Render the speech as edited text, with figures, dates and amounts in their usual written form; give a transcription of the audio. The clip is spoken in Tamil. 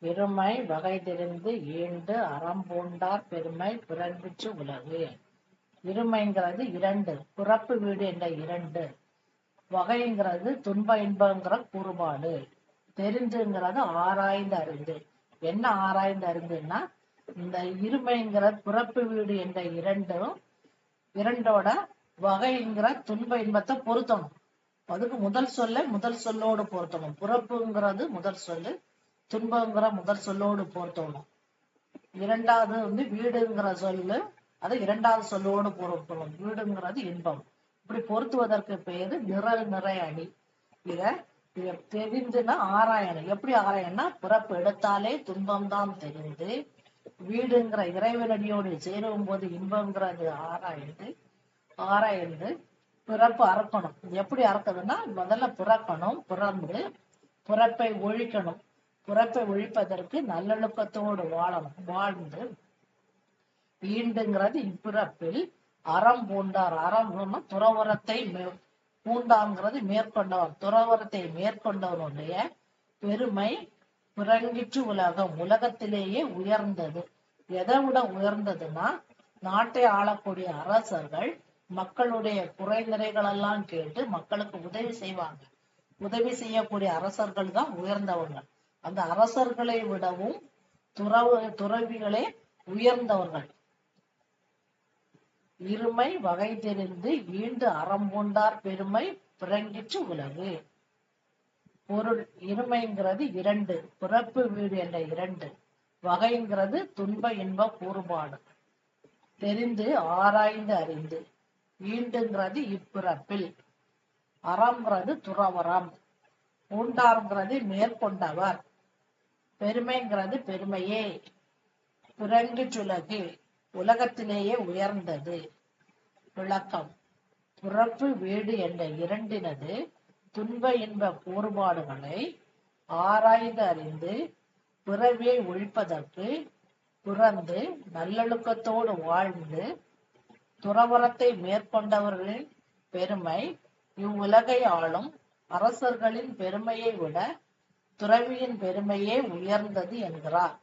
இருமை வகை தெரிந்து ஈண்டு அறம்பூண்டார் பெருமை பிறங்கிற்று உலகு. இருமைங்கிறது இரண்டு, பிறப்பு வீடு என்ற இரண்டு. வகைங்கிறது துன்ப இன்பங்கிற கூறுபாடு. தெரிஞ்சுங்கிறது ஆராய்ந்து அறிந்து. என்ன ஆராய்ந்து அறிந்துன்னா, இந்த இருமைங்கிற பிறப்பு வீடு என்ற இரண்டோட வகைங்கிற துன்ப இன்பத்தை பொருத்தணும். அதுக்கு முதல் சொல்லோடு பொருத்தணும். பிறப்புங்கிறது முதல் சொல்லு, துன்பங்கிற முதல் சொல்லோடு பொருத்தணும். இரண்டாவது வீடுங்கிற சொல்லு, அது இரண்டாவது சொல்லோடு பொருத்தணும். வீடுங்கிறது இன்பம். இப்படி பொருத்துவதற்கு பெயரு நிறை அணி. இத தெரிந்துன்னா ஆராயணும். எப்படி ஆராயணும்னா, பிறப்பு எடுத்தாலே துன்பம்தான் தெரிந்து, வீடுங்கிற இறைவனடியோடு சேரும் போது இன்பங்கிறது ஆராய்ந்து பிறப்பு அறக்கணும். எப்படி அறக்குதுன்னா, முதல்ல பிறக்கணும், பிறந்து பிறப்பை ஒழிக்கணும். பிறப்பை ஒழிப்பதற்கு நல்லொழுக்கத்தோடு வாழணும். வாழ்ந்து ஈண்டுங்கிறது இப்பிறப்பில் அறம் பூண்டார். அறம் துறவரத்தை பூண்டாங்கிறது மேற்கொண்டவர். துறவரத்தை மேற்கொண்டவனுடைய பெருமை பிறங்கிற்று உலகம். உலகத்திலேயே உயர்ந்தது. எதை விட உயர்ந்ததுன்னா, நாட்டை ஆளக்கூடிய அரசர்கள் மக்களுடைய குறை நிறைகள் எல்லாம் கேட்டு மக்களுக்கு உதவி செய்வாங்க. உதவி செய்யக்கூடிய அரசர்கள் தான் உயர்ந்தவங்க. அந்த அரசர்களை விடவும் துறவிகளே உயர்ந்தவர்கள். இருமை வகை தெரிந்து ஈண்டு அறம்பூண்டார் பெருமை பிறங்கிற்று உலகு. பொருள்: இருமைங்கிறது இரண்டு, பிறப்பு வீடு என்ற இரண்டு. வகைங்கிறது துன்ப இன்ப கூறுபாடு. தெரிந்து ஆராய்ந்து அறிந்து. ஈண்டுங்கிறது இப்பிறப்பில். அறம்ங்கிறது துறவரம். பூண்டார்ங்கிறது மேற்கொண்டவர். பெருமைங்கிறது பெருமையே. பிறங்கிற்றுலகு உலகத்திலேயே உயர்ந்தது. விளக்கம்: பிறப்பு வீடு என்ற இரண்டினது துன்ப இன்ப கூறுபாடுகளை ஆராய்ந்து அறிந்து பிறவியை ஒழிப்பதற்கு பிறந்து நல்லொழுக்கத்தோடு வாழ்ந்து துறவரத்தை மேற்கொண்டவர்களின் பெருமை இவ்வுலகை ஆளும் அரசர்களின் பெருமையை விட துறவியின் பெருமையே உயர்ந்தது என்கிறார்.